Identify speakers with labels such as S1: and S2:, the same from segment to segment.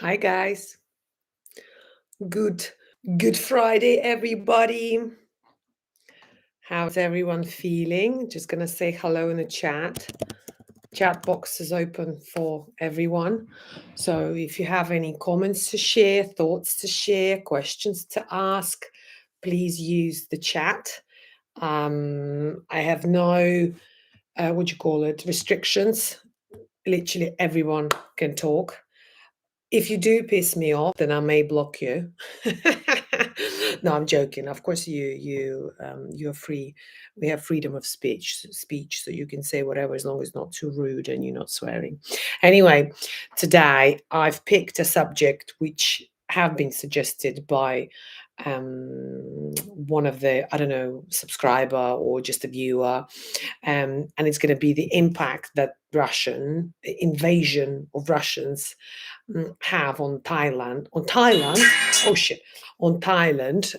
S1: Hi guys. Good good Friday everybody. How's everyone feeling? Just going to say hello in the chat. Chat box is open for everyone. So if you have any comments to share, thoughts to share, questions to ask, please use the chat. I have no restrictions. Literally everyone can talk. If you do piss me off, then I may block you. No, I'm joking. Of course, you're free. We have freedom of speech, so you can say whatever as long as it's not too rude and you're not swearing. Anyway, today I've picked a subject which have been suggested by one of the subscriber or just a viewer, and it's going to be the impact that Russian invasion of Russians have on Thailand. On Thailand, oh shit, on Thailand.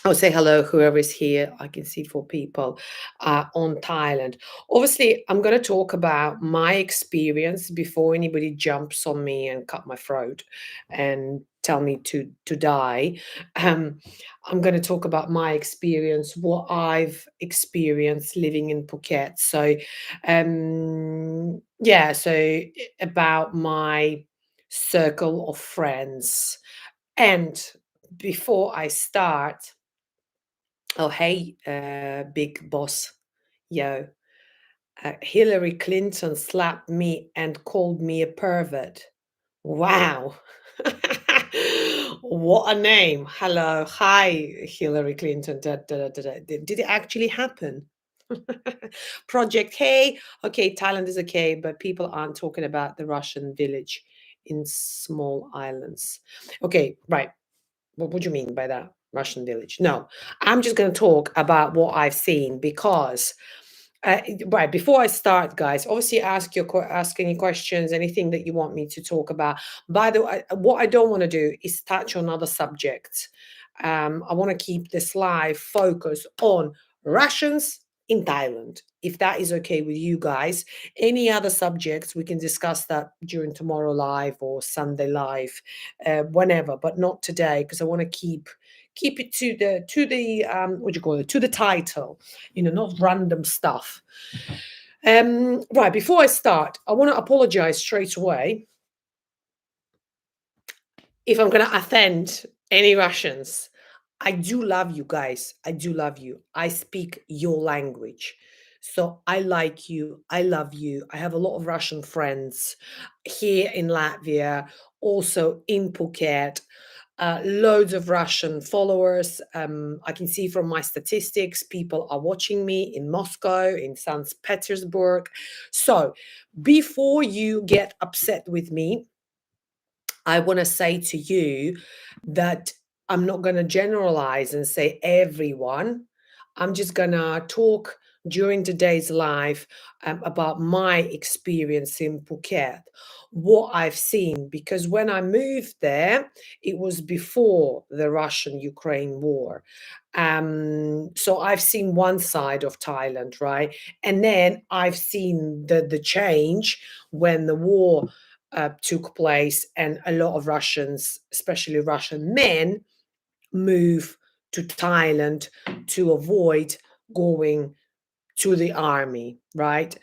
S1: I'll say hello, whoever is here. I can see 4 people on Thailand. Obviously, I'm going to talk about my experience before anybody jumps on me and cut my throat and tell me to die. Um, I'm going to talk about my experience, what I've experienced living in Phuket. So about my circle of friends. And before I start, oh, hey, big boss. Yo. Hillary Clinton slapped me and called me a pervert. Wow. What a name. Hello. Hi, Hillary Clinton. Did it actually happen? Project Hey. Okay, Thailand is okay, but people aren't talking about the Russian village in small islands. Okay, right. What do you mean by that? Russian village? No, I'm just going to talk about what I've seen because, right before I start, guys, obviously ask any questions, anything that you want me to talk about. By the way, what I don't want to do is touch on other subjects. I want to keep this live focused on Russians in Thailand. If that is okay with you guys, any other subjects we can discuss that during tomorrow live or Sunday live, whenever, but not today because I want to keep it to the to the title, not random stuff. Right before I start, I want to apologize straight away if I'm going to offend any Russians. I do love you guys. I do love you. I speak your language. So I like you. I love you. I have a lot of Russian friends here in Latvia, also in Phuket. Loads of Russian followers. I can see from my statistics, people are watching me in Moscow, in St. Petersburg. So before you get upset with me, I want to say to you that I'm not going to generalize and say everyone. I'm just going to talk during today's live about my experience in Phuket, what I've seen, because when I moved there, it was before the Russian Ukraine war. So I've seen one side of Thailand, right? And then I've seen the change when the war took place, and a lot of Russians, especially Russian men, move to Thailand to avoid going to the army, right?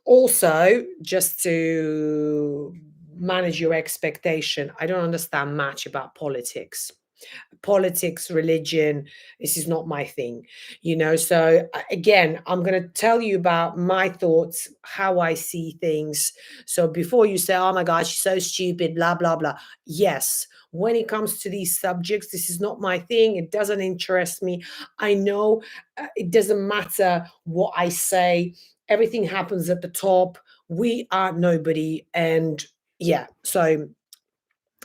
S1: Also, just to manage your expectation, I don't understand much about politics, religion. This is not my thing, So again, I'm going to tell you about my thoughts, how I see things. So before you say, oh my gosh, she's so stupid, blah, blah, blah. Yes, when it comes to these subjects, this is not my thing. It doesn't interest me. I know it doesn't matter what I say. Everything happens at the top. We are nobody. And yeah, so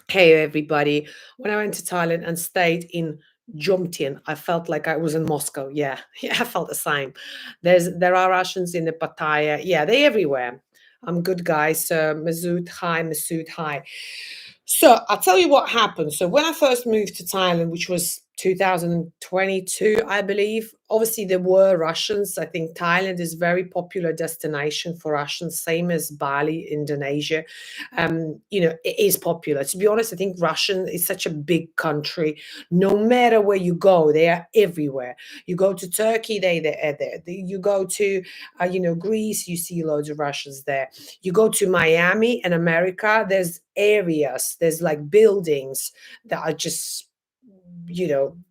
S1: hey everybody. When I went to Thailand and stayed in Jomtien, I felt like I was in Moscow. Yeah, yeah, I felt the same. There are Russians in the Pattaya. Yeah, they everywhere. I'm good, guys. Masood, hi. Masood, hi. So I'll tell you what happened. So when I first moved to Thailand, which was 2022, I believe. Obviously, there were Russians. I think Thailand is very popular destination for Russians, same as Bali, Indonesia. It is popular. To be honest, I think Russian is such a big country. No matter where you go, they are everywhere. You go to Turkey, they are there. You go to, Greece, you see loads of Russians there. You go to Miami in America, there's areas, there's like buildings that are just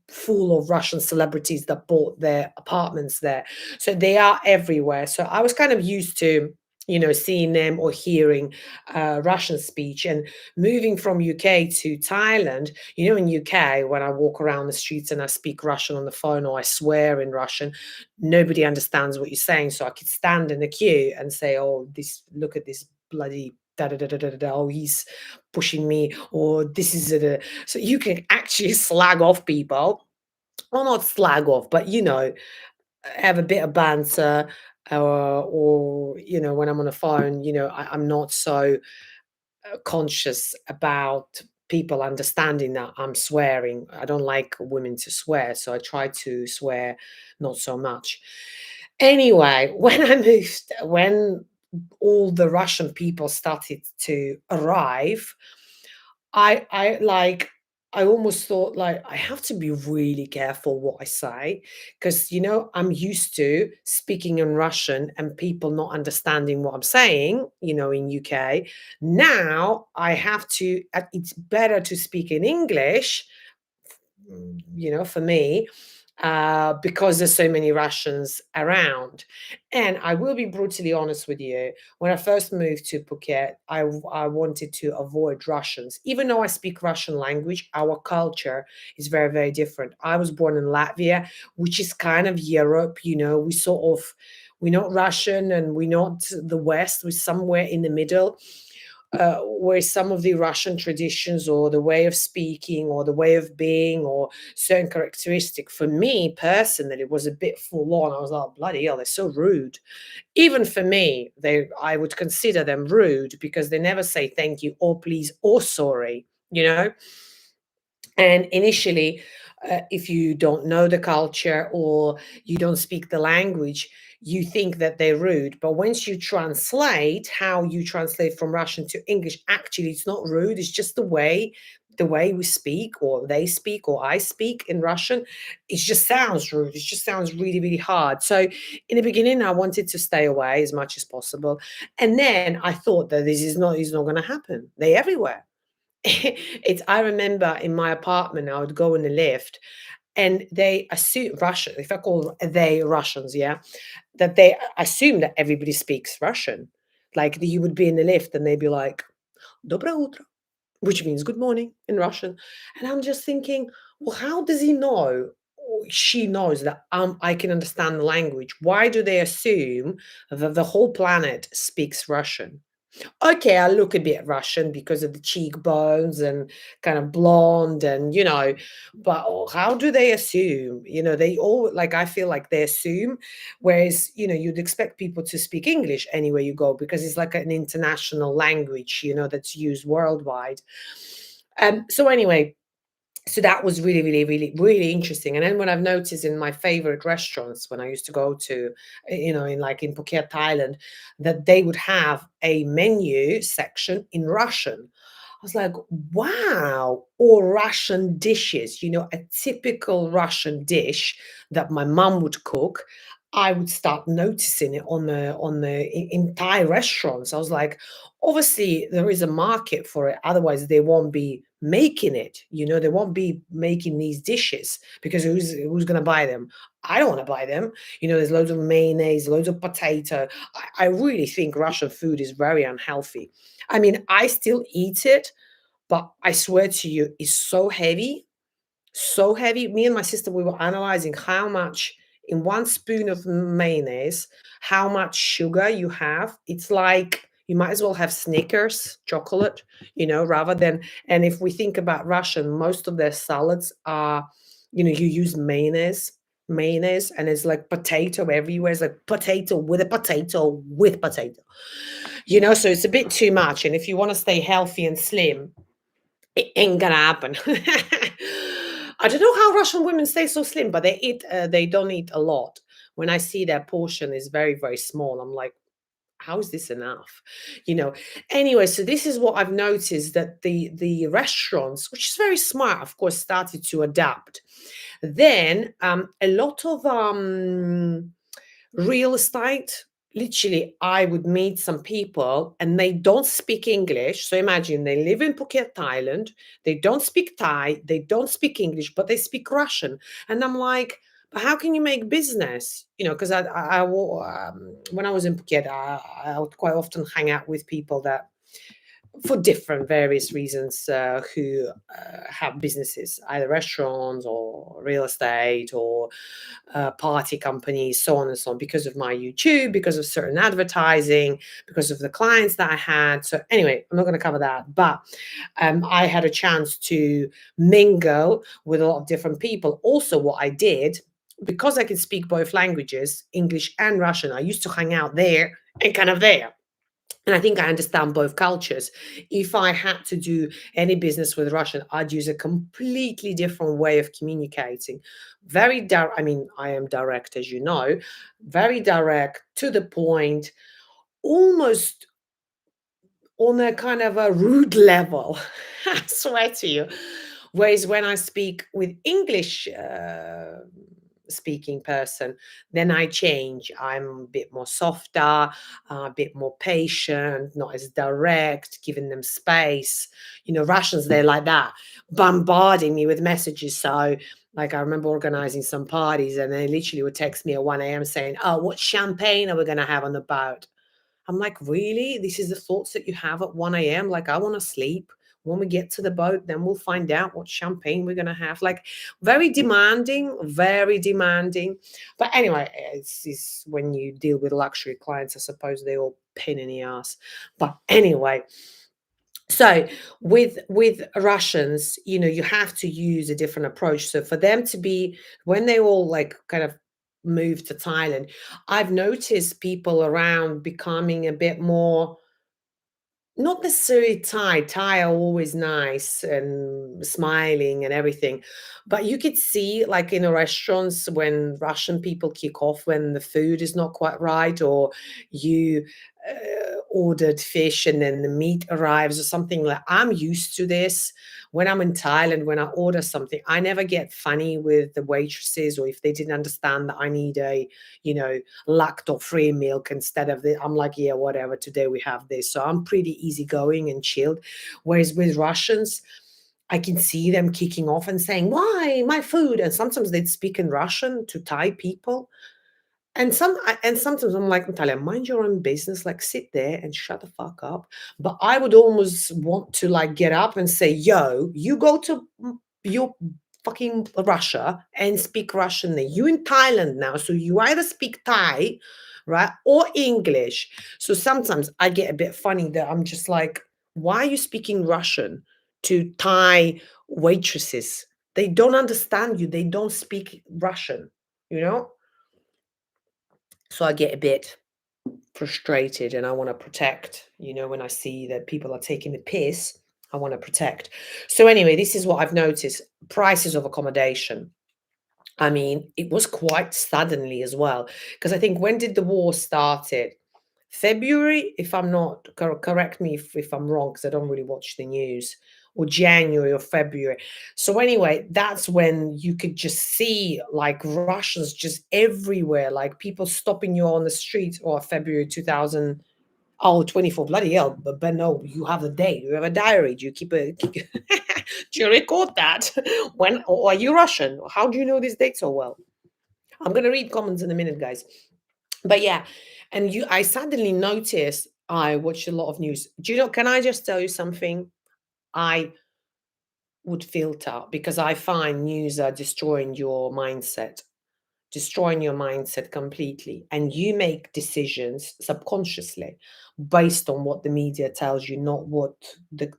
S1: full of Russian celebrities that bought their apartments there. So they are everywhere. So I was kind of used to, seeing them or hearing Russian speech. And moving from UK to Thailand, in UK, when I walk around the streets and I speak Russian on the phone or I swear in Russian, nobody understands what you're saying. So I could stand in the queue and say, "Oh, look at this bloody da da da da da da. Oh, he's pushing me," or "This is a." So you can actually slag off people, or not slag off, but have a bit of banter, or when I'm on the phone, I'm not so conscious about people understanding that I'm swearing. I don't like women to swear, so I try to swear not so much. Anyway, when all the Russian people started to arrive, I almost thought, like, I have to be really careful what I say, because I'm used to speaking in Russian and people not understanding what I'm saying, in UK. Now I have to, it's better to speak in English, for me, because there's so many Russians around. And I will be brutally honest with you. When I first moved to Phuket, I wanted to avoid Russians. Even though I speak Russian language, our culture is very, very different. I was born in Latvia, which is kind of Europe, we're not Russian and we're not the West, we're somewhere in the middle, where some of the Russian traditions or the way of speaking or the way of being or certain characteristic, for me personally, it was a bit full on. I was like, bloody hell, they're so rude. Even for me, I would consider them rude because they never say thank you or please or sorry, And initially, if you don't know the culture or you don't speak the language, you think that they're rude. But once you translate, how you translate from Russian to English, actually, it's not rude. It's just the way we speak, or they speak, or I speak in Russian. It just sounds rude. It just sounds really, really hard. So in the beginning, I wanted to stay away as much as possible, and then I thought that this is not going to happen. They're everywhere. I remember in my apartment, I would go in the lift and they assume Russian, if I call they Russians, yeah, that they assume that everybody speaks Russian. Like you would be in the lift and they'd be like, "Доброе утро," which means good morning in Russian. And I'm just thinking, well, how does he know? Or she knows that I can understand the language. Why do they assume that the whole planet speaks Russian? Okay, I look a bit Russian because of the cheekbones and kind of blonde and, but how do they assume? They all, like, I feel like they assume, whereas, you'd expect people to speak English anywhere you go because it's like an international language, that's used worldwide. So anyway, so that was really, really, really, really interesting. And then when I've noticed in my favorite restaurants when I used to go to, in Phuket, Thailand, that they would have a menu section in Russian. I was like, wow, or Russian dishes, a typical Russian dish that my mum would cook. I would start noticing it in Thai restaurants. I was like, obviously there is a market for it, otherwise they won't be making it. They won't be making these dishes because who's going to buy them? I don't want to buy them. There's loads of mayonnaise, loads of potato. I really think Russian food is very unhealthy. I mean, I still eat it, but I swear to you, it's so heavy, so heavy. Me and my sister, we were analyzing how much in one spoon of mayonnaise, how much sugar you have. It's like you might as well have Snickers chocolate, rather than. And if we think about Russian, most of their salads are, you use mayonnaise, and it's like potato everywhere. It's like potato with a potato with potato, so it's a bit too much. And if you want to stay healthy and slim, it ain't gonna happen. I don't know how Russian women stay so slim, but they eat. They don't eat a lot. When I see their portion is very, very small, I'm like, how is this enough? You know. Anyway, so this is what I've noticed, that the restaurants, which is very smart, of course, started to adapt. Then a lot of real estate, literally, I would meet some people and they don't speak English. So imagine they live in Phuket, Thailand. They don't speak Thai. They don't speak English, but they speak Russian. And I'm like, but how can you make business? You know, because when I was in Phuket, I would quite often hang out with people that, for different various reasons, who have businesses, either restaurants or real estate or party companies, so on and so on, because of my YouTube, because of certain advertising, because of the clients that I had. So anyway, I'm not going to cover that, but I had a chance to mingle with a lot of different people. Also, what I did, because I can speak both languages, English and Russian, I used to hang out there and kind of there. And I think I understand both cultures. If I had to do any business with Russian, I'd use a completely different way of communicating. Very direct. I mean, I am direct, as you know, very direct, to the point, almost on a kind of a rude level. I swear to you. Whereas when I speak with English speaking person, then I change. I'm a bit more softer, a bit more patient, not as direct, giving them space. You know, Russians, they're like that, bombarding me with messages. So, like, I remember organizing some parties and they literally would text me at 1 a.m. saying, "Oh, what champagne are we going to have on the boat?" I'm like, really? This is the thoughts that you have at 1 a.m.? Like, I want to sleep. When we get to the boat, then we'll find out what champagne we're going to have. Like, very demanding, very demanding. But anyway, it's when you deal with luxury clients, I suppose they all pain in the ass. But anyway, so with Russians, you know, you have to use a different approach. So for them to be, when they all like kind of move to Thailand, I've noticed people around becoming a bit more, not necessarily Thai. Thai are always nice and smiling and everything. But you could see, like in the restaurants, when Russian people kick off when the food is not quite right, or you ordered fish and then the meat arrives or something. Like, I'm used to this. When I'm in Thailand, when I order something, I never get funny with the waitresses, or if they didn't understand that I need a, you know, lactose-free milk instead of the, I'm like, yeah, whatever, today we have this. So I'm pretty easygoing and chilled. Whereas with Russians, I can see them kicking off and saying, "Why my food?" And sometimes they'd speak in Russian to Thai people. And sometimes I'm like, "Natalia, mind your own business, like, sit there and shut the fuck up." But I would almost want to, like, get up and say, "Yo, you go to your fucking Russia and speak Russian there. You in Thailand now, so you either speak Thai, right, or English." So sometimes I get a bit funny that I'm just like, "Why are you speaking Russian to Thai waitresses? They don't understand you. They don't speak Russian, you know?" So I get a bit frustrated and I want to protect, you know, when I see that people are taking the piss, I want to protect. So anyway, this is what I've noticed. Prices of accommodation. I mean, it was quite suddenly as well, because I think, when did the war started? February, if I'm not, correct me if I'm wrong, because I don't really watch the news, or January or February. So anyway, that's when you could just see like Russians just everywhere, like people stopping you on the street, or February 2000. Oh, 24, bloody hell. But no, you have a date. You have a diary. Do you keep a, do you record that? When, or are you Russian? How do you know these dates so well? I'm going to read comments in a minute, guys. But yeah, and I suddenly noticed I watch a lot of news. Do you know, can I just tell you something? I would filter, because I find news are destroying your mindset completely, and you make decisions subconsciously based on what the media tells you, not what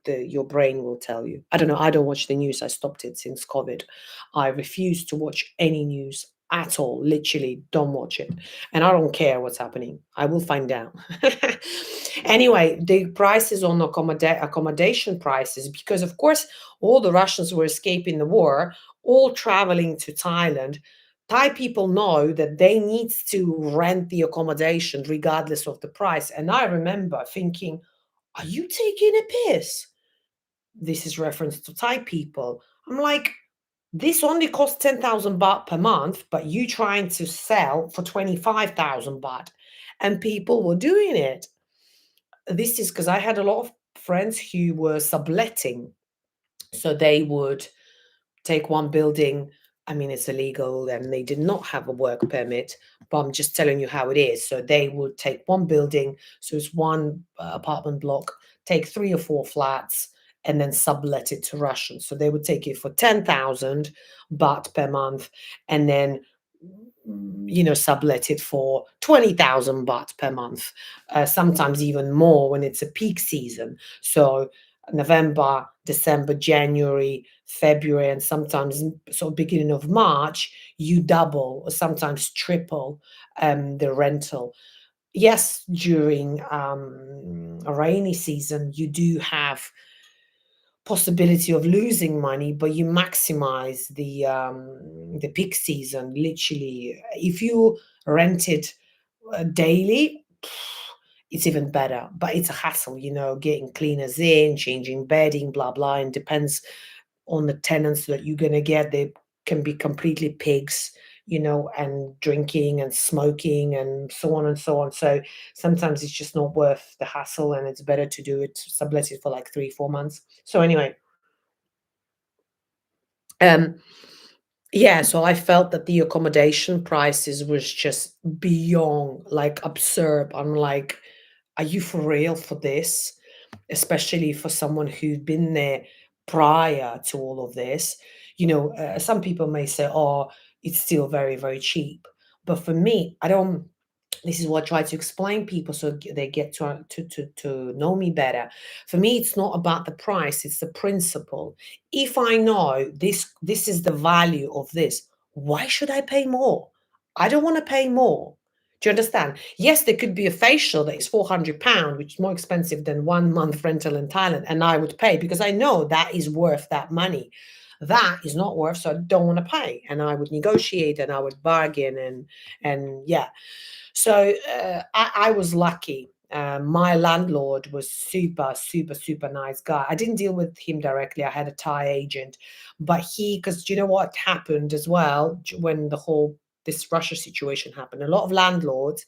S1: your brain will tell you. I don't know, I don't watch the news. I stopped it since COVID. I refuse to watch any news at all. Literally don't watch it, and I don't care what's happening. I will find out. Anyway, the prices on accommodation prices, because of course all the Russians were escaping the war, all traveling to Thailand, Thai people know that they need to rent the accommodation regardless of the price. And I remember thinking, are you taking a piss? This is reference to Thai people. I'm like, this only costs 10,000 baht per month, but you trying to sell for 25,000 baht. And people were doing it. This is because I had a lot of friends who were subletting. So they would take one building. I mean, it's illegal and they did not have a work permit, but I'm just telling you how it is. So they would take one building, so it's one apartment block, take 3 or 4 flats, and then sublet it to Russians. So they would take it for 10,000 baht per month, and then sublet it for 20,000 baht per month, sometimes even more when it's a peak season. So November, December, January, February, and sometimes sort of beginning of March, you double or sometimes triple the rental. Yes, during a rainy season, you do have possibility of losing money, but you maximize the peak season. Literally, if you rent it daily, it's even better. But it's a hassle, getting cleaners in, changing bedding, blah blah, and depends on the tenants that you're gonna get. They can be completely pigs, and drinking and smoking and so on and so on. So sometimes it's just not worth the hassle, and it's better to do it sublet it for like 3 4 months. So anyway, um yeah, so I felt that the accommodation prices was just beyond like absurd. I'm like, are you for real for this? Especially for someone who'd been there prior to all of this. Some people may say, oh, it's still very, very cheap. But for me, I don't. This is what I try to explain people so they get to know me better. For me, it's not about the price; it's the principle. If I know this is the value of this, why should I pay more? I don't want to pay more. Do you understand? Yes, there could be a facial that is £400, which is more expensive than 1 month rental in Thailand, and I would pay because I know that is worth that money. That is not worth, so I don't want to pay, and I would negotiate and I would bargain and yeah. So I was lucky. My landlord was super, super, super nice guy. I didn't deal with him directly. I had a Thai agent, but because do you know what happened as well when the whole this Russia situation happened? A lot of landlords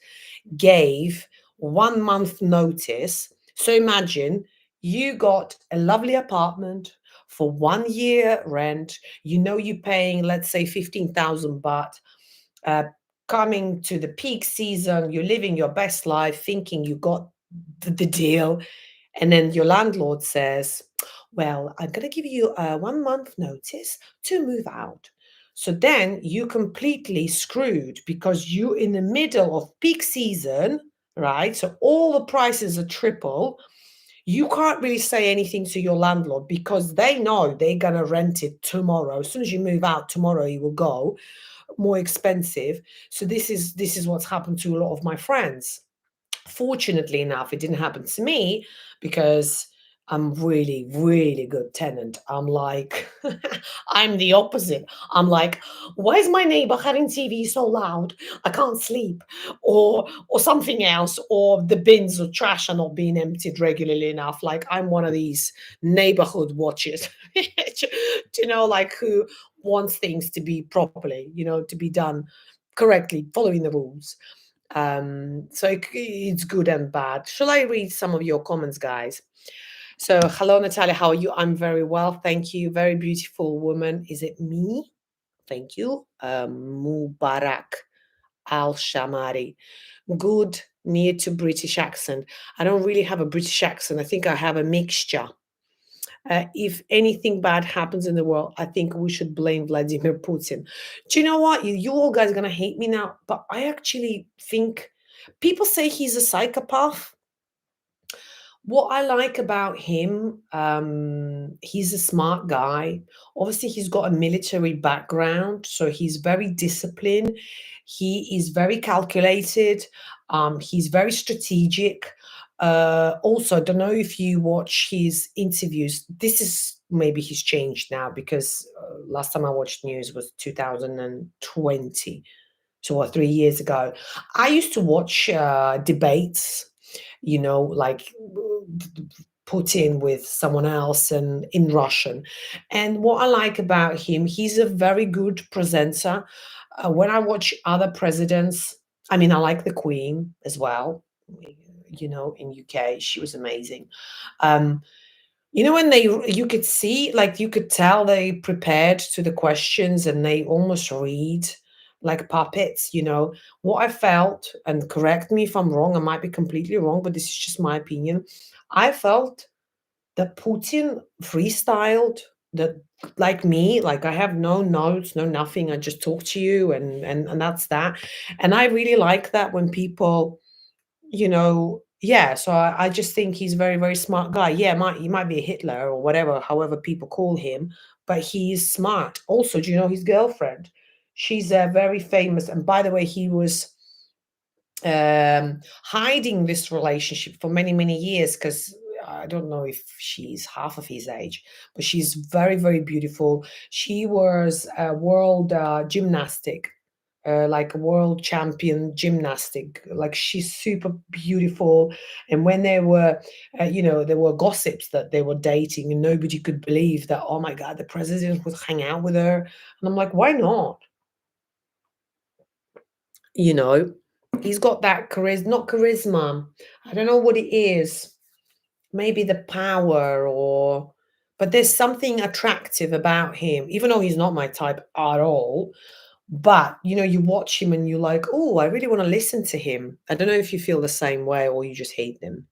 S1: gave 1 month notice. So imagine you got a lovely apartment for 1 year rent. You're paying, let's say, 15,000 baht, uh, coming to the peak season, you're living your best life, thinking you got the deal, and then your landlord says, "Well, I'm going to give you a 1 month notice to move out." So then you completely screwed because you're in the middle of peak season, right? So all the prices are triple. You can't really say anything to your landlord because they know they're going to rent it tomorrow. As soon as you move out tomorrow, you will go more expensive. So this is what's happened to a lot of my friends. Fortunately enough, it didn't happen to me because I'm really, really good tenant. I'm like, I'm the opposite. I'm like, why is my neighbor having TV so loud? I can't sleep, or something else, or the bins of trash are not being emptied regularly enough. Like I'm one of these neighborhood watchers, like who wants things to be properly, to be done correctly, following the rules. So it's good and bad. Shall I read some of your comments, guys? So, hello, Natalia. How are you? I'm very well, thank you. Very beautiful woman. Is it me? Thank you. Mubarak Al Shamari. Good, near to British accent. I don't really have a British accent. I think I have a mixture. If anything bad happens in the world, I think we should blame Vladimir Putin. Do you know what? You all guys are going to hate me now, but I actually think people say he's a psychopath. What I like about him, he's a smart guy. Obviously, he's got a military background, so he's very disciplined. He is very calculated. He's very strategic. Also, I don't know if you watch his interviews. This is maybe he's changed now because last time I watched news was 2020, so what, 3 years ago. I used to watch debates, like Putin with someone else and in Russian. And what I like about him, he's a very good presenter. When I watch other presidents, I mean, I like the Queen as well. In UK, she was amazing. Um, when you could see, like, you could tell they prepared to the questions and they almost read like puppets. What I felt, and correct me if I'm wrong, I might be completely wrong, but this is just my opinion. I felt that Putin freestyled, that, like me, like I have no notes, no nothing. I just talk to you, and that's that. And I really like that when people, yeah, so I just think he's a very, very smart guy. Yeah, he might be a Hitler or whatever, however people call him, but he's smart. Also, do you know his girlfriend? She's very famous. And by the way, he was hiding this relationship for many, many years because I don't know if she's half of his age, but she's very, very beautiful. She was a world gymnastic, like a world champion gymnastic. Like, she's super beautiful. And when there were gossips that they were dating, and nobody could believe that. Oh my God, the president would hang out with her, and I'm like, why not? You know, he's got that charisma, not charisma. I don't know what it is. Maybe the power, but there's something attractive about him, even though he's not my type at all. But you watch him and you're like, oh, I really want to listen to him. I don't know if you feel the same way or you just hate them.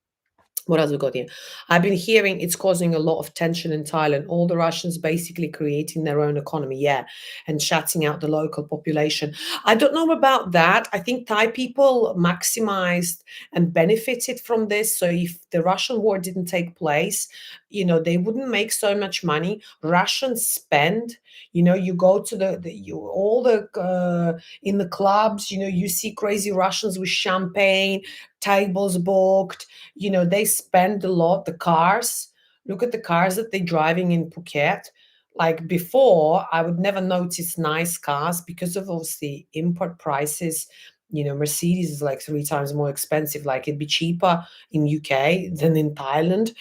S1: What else we got here? I've been hearing it's causing a lot of tension in Thailand. All the Russians basically creating their own economy, yeah, and shutting out the local population. I don't know about that. I think Thai people maximized and benefited from this. So if the Russian war didn't take place, they wouldn't make so much money. Russians spend. You go to all the in the clubs. You see crazy Russians with champagne, tables booked. They spend a lot. The cars, look at the cars that they're driving in Phuket. Like, before, I would never notice nice cars because of, obviously, import prices. Mercedes is like 3 times more expensive. Like, it'd be cheaper in UK than in Thailand.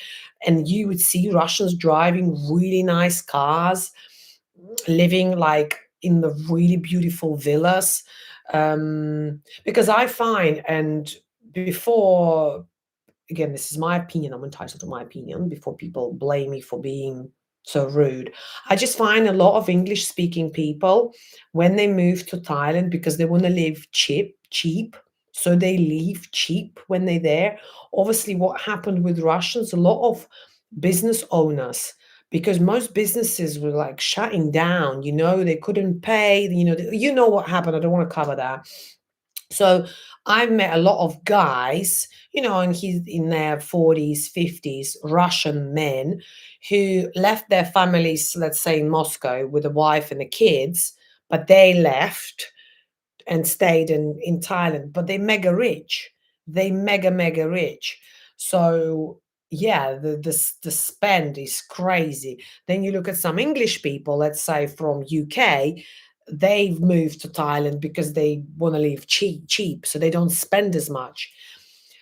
S1: And you would see Russians driving really nice cars, living like in the really beautiful villas. Because I find, and before, again, this is my opinion, I'm entitled to my opinion before people blame me for being so rude. I just find a lot of English speaking people, when they move to Thailand, because they want to live cheap, so they leave cheap when they're there. Obviously, what happened with Russians, a lot of business owners, because most businesses were like shutting down, they couldn't pay, what happened. I don't want to cover that. So I've met a lot of guys, and he's in their 40s, 50s, Russian men who left their families, let's say in Moscow, with a wife and the kids, but they left and stayed in Thailand, but they mega rich. They mega, mega rich. So yeah, the spend is crazy. Then you look at some English people, let's say from UK, they've moved to Thailand because they want to live cheap, so they don't spend as much.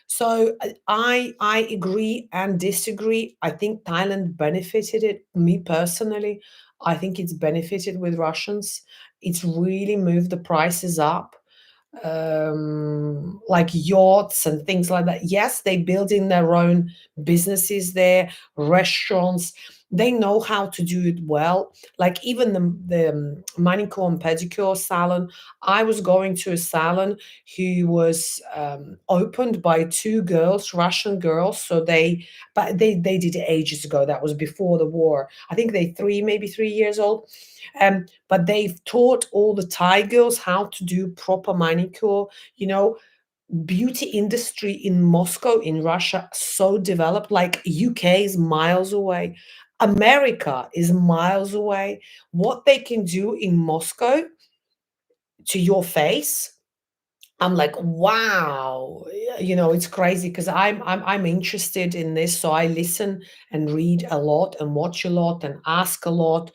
S1: So I agree and disagree. I think Thailand benefited it. Me personally, I think it's benefited with Russians. It's really moved the prices up, like yachts and things like that. Yes, they build in their own businesses there, restaurants. They know how to do it well. Like, even the manicure and pedicure salon. I was going to a salon who was opened by two girls, Russian girls. But they did it ages ago. That was before the war. I think they maybe 3 years old. But they've taught all the Thai girls how to do proper manicure. You know, Beauty industry in Moscow, in Russia, so developed. Like, UK is miles away. America is miles away. What they can do in Moscow to your face, I'm like, wow, it's crazy because I'm interested in this, so I listen and read a lot and watch a lot and ask a lot.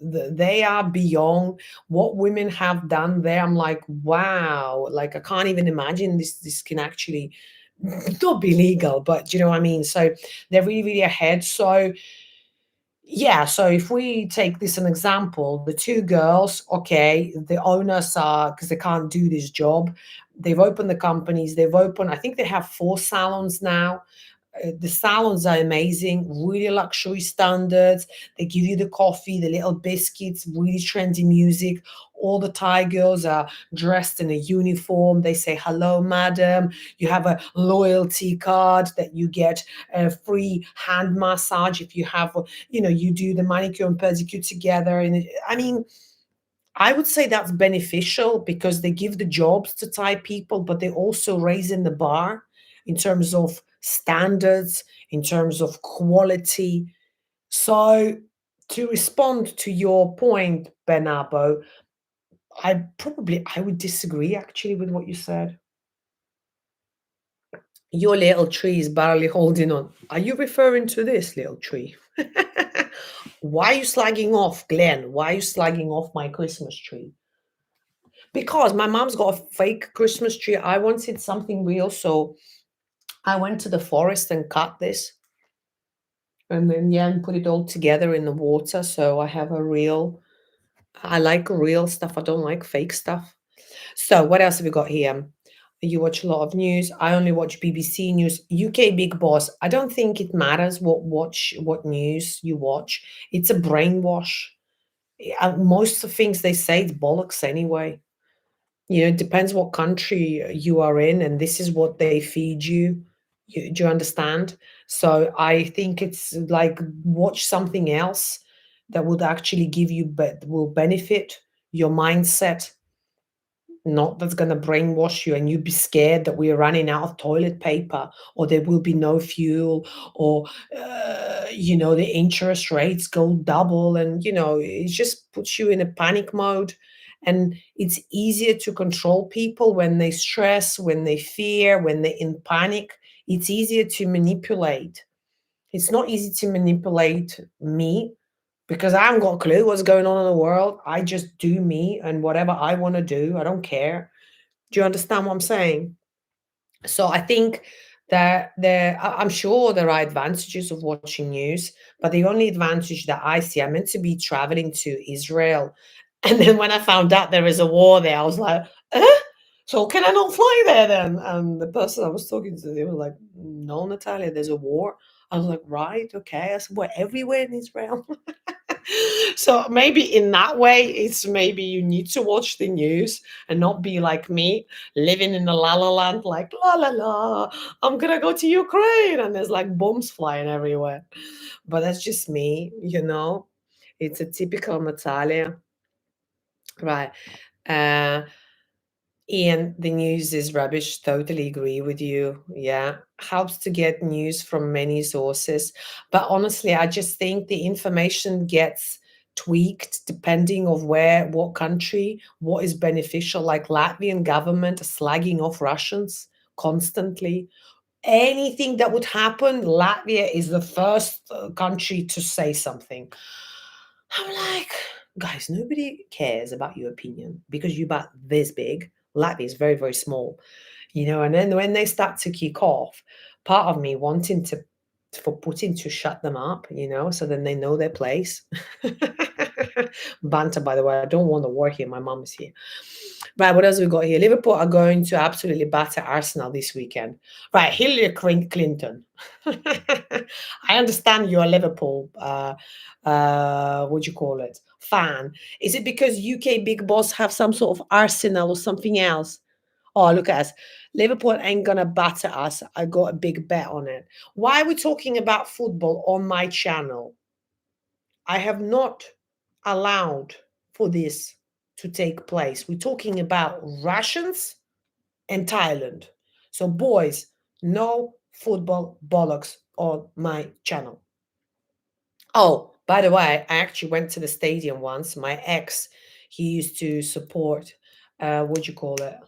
S1: They are beyond what women have done there. I'm like, wow, like I can't even imagine this can actually not be legal, but do you know what I mean? So they're really, really ahead. So yeah, so if we take this an example, the two girls, okay, the owners are because they can't do this job. They've opened the companies. I think they have 4 salons now. The salons are amazing, really luxury standards. They give you the coffee, the little biscuits, really trendy music. All the Thai girls are dressed in a uniform. They say, hello, madam. You have a loyalty card that you get a free hand massage if you have, you do the manicure and pedicure together. And I mean, I would say that's beneficial because they give the jobs to Thai people, but they also raising the bar in terms of standards, in terms of quality. So to respond to your point, Benabo, I would disagree actually with what you said. Your little tree is barely holding on. Are you referring to this little tree? Why are you slagging off, Glenn? Why are you slagging off my Christmas tree? Because my mom's got a fake Christmas tree. I wanted something real, so I went to the forest and cut this, and then yeah, and put it all together in the water. So I have a real. I like real stuff. I don't like fake stuff. So what else have we got here? You watch a lot of news. I only watch BBC News. UK Big Boss. I don't think it matters what news you watch. It's a brainwash. Most of the things they say it's bollocks anyway. It depends what country you are in, and this is what they feed you. Do you understand? So I think it's like watch something else that would actually give you, but will benefit your mindset, not that's going to brainwash you and you be scared that we're running out of toilet paper or there will be no fuel or the interest rates go double, and it just puts you in a panic mode. And it's easier to control people when they stress, when they fear, when they're in panic. It's easier to manipulate. It's not easy to manipulate me because I haven't got a clue what's going on in the world. I just do me and whatever I want to do. I don't care. Do you understand what I'm saying? So I think that I'm sure there are advantages of watching news, but the only advantage that I see, I meant to be traveling to Israel, and then when I found out there is a war there, I was like, eh? So can I not fly there then? And the person I was talking to, they were like, no, Natalia, there's a war. I was like, right, okay. I said, what, everywhere in Israel? So maybe in that way, it's maybe you need to watch the news and not be like me, living in the la la land, like la la la. I'm gonna go to Ukraine, and there's like bombs flying everywhere. But that's just me. It's a typical Natalia, right? Uh, Ian, the news is rubbish. Totally agree with you. Yeah. Helps to get news from many sources. But honestly, I just think the information gets tweaked depending of what country, what is beneficial. Like Latvian government slagging off Russians constantly. Anything that would happen, Latvia is the first country to say something. I'm like, guys, nobody cares about your opinion because you're about this big. Latvia is very, very small, and then when they start to kick off, part of me wanting for Putin to shut them up, so then they know their place. Banter, by the way, I don't want the war here. My mom is here. Right, what else we got here? Liverpool are going to absolutely batter Arsenal this weekend. Right, Hillary Clinton. I understand you're a Liverpool, what do you call it, fan. Is it because UK Big Boss have some sort of Arsenal or something else? Oh, look at us. Liverpool ain't gonna batter us. I got a big bet on it. Why are we talking about football on my channel? I have not allowed for this to take place. We're talking about Russians and Thailand. So, boys, no football bollocks on my channel. Oh, by the way, I actually went to the stadium once. My ex, he used to support, what do you call it?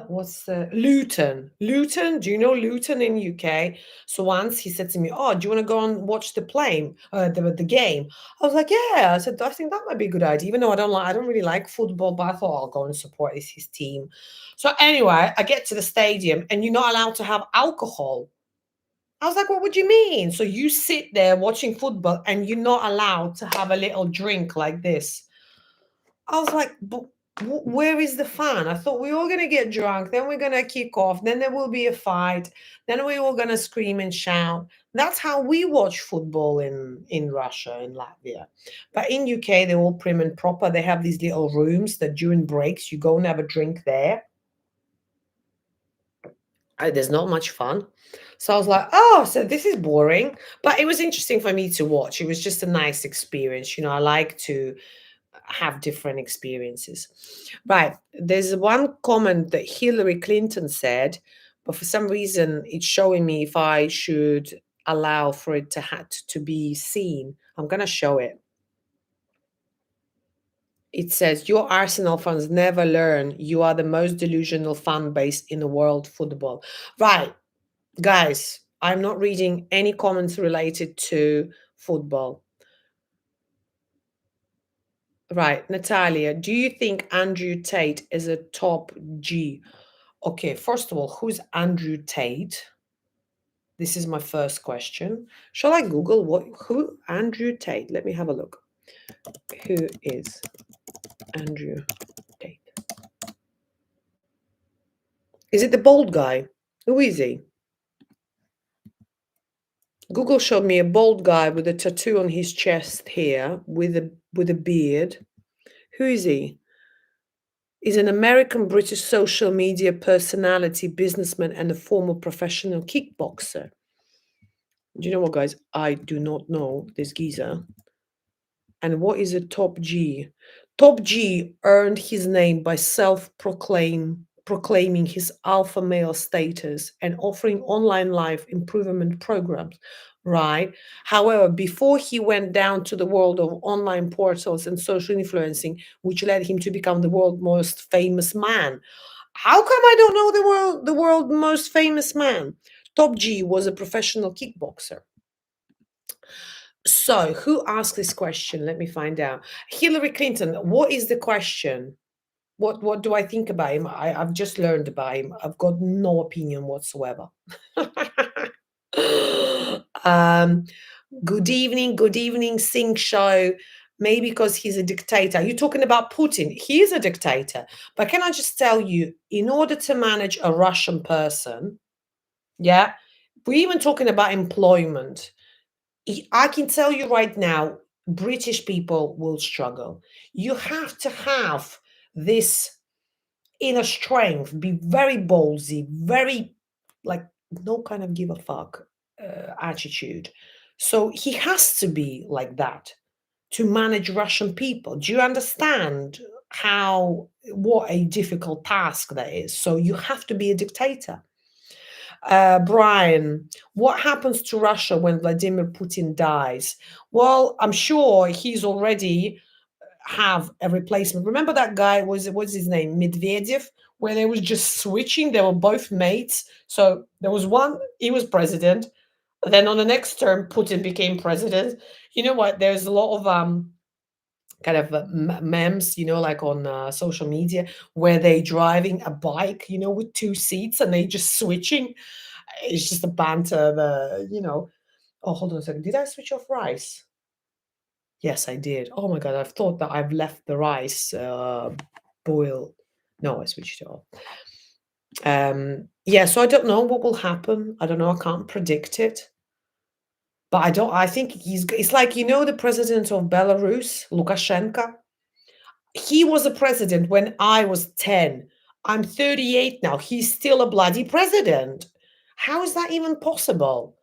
S1: What's Luton? Luton? Do you know Luton in UK? So once he said to me, "Oh, do you want to go and watch the play, the game?" I was like, "Yeah." I said, "I think that might be a good idea." Even though I don't really like football, but I thought I'll go and support his team. So anyway, I get to the stadium, and you're not allowed to have alcohol. I was like, "What would you mean?" So you sit there watching football, and you're not allowed to have a little drink like this. I was like, "But where is the fun?" I thought we were gonna get drunk, then we're gonna kick off, then there will be a fight, then we all gonna scream and shout. That's how we watch football in Russia, in Latvia. But in UK, they're all prim and proper. They have these little rooms that during breaks you go and have a drink there. There's not much fun. So I was like, "Oh, so this is boring." But it was interesting for me to watch. It was just a nice experience. I like to have different experiences. Right. There's one comment that Hillary Clinton said, but for some reason it's showing me if I should allow for it to be seen. I'm gonna show it. It says, "Your Arsenal fans never learn. You are the most delusional fan base in the world football." Right, guys, I'm not reading any comments related to football. Right, Natalia, do you think Andrew Tate is a top G? Okay, first of all, who's Andrew Tate? This is my first question. Shall I Google who Andrew Tate? Let me have a look. Who is Andrew Tate? Is it the bald guy? Who is he? Google showed me a bald guy with a tattoo on his chest here with a beard. Who is he? He's an American British social media personality, businessman, and a former professional kickboxer. Do you know what, guys? I do not know this geezer. And what is a top G? Top G earned his name by proclaiming his alpha male status and offering online life improvement programs. Right. However, before he went down to the world of online portals and social influencing, which led him to become the world's most famous man. How come I don't know the world most famous man? Top G was a professional kickboxer. So, who asked this question? Let me find out. Hillary Clinton. What is the question? What do I think about him? I've just learned about him. I've got no opinion whatsoever. um, good evening, Sing Show. Maybe because he's a dictator. You're talking about Putin. He is a dictator. But can I just tell you, in order to manage a Russian person, yeah, we're even talking about employment. I can tell you right now, British people will struggle. You have to have this inner strength, be very ballsy, very like no kind of give a fuck attitude. So he has to be like that to manage Russian people. Do you understand what a difficult task that is? So you have to be a dictator. Brian, what happens to Russia when Vladimir Putin dies? Well, I'm sure he's already have a replacement. Remember that guy, what's his name? Medvedev, where they was just switching. They were both mates. So there was one, he was president. Then on the next term, Putin became president. You know what? There's a lot of kind of memes, like on social media, where they driving a bike, with two seats, and they just switching. It's just a banter. Oh, hold on a second. Did I switch off rice? Yes, I did. Oh my god, I've thought that I've left the rice boiled. No, I switched it off. Yeah, so I don't know what will happen. I don't know. I can't predict it. But I think it's like, the president of Belarus, Lukashenko. He was a president when I was 10. I'm 38 now. He's still a bloody president. How is that even possible?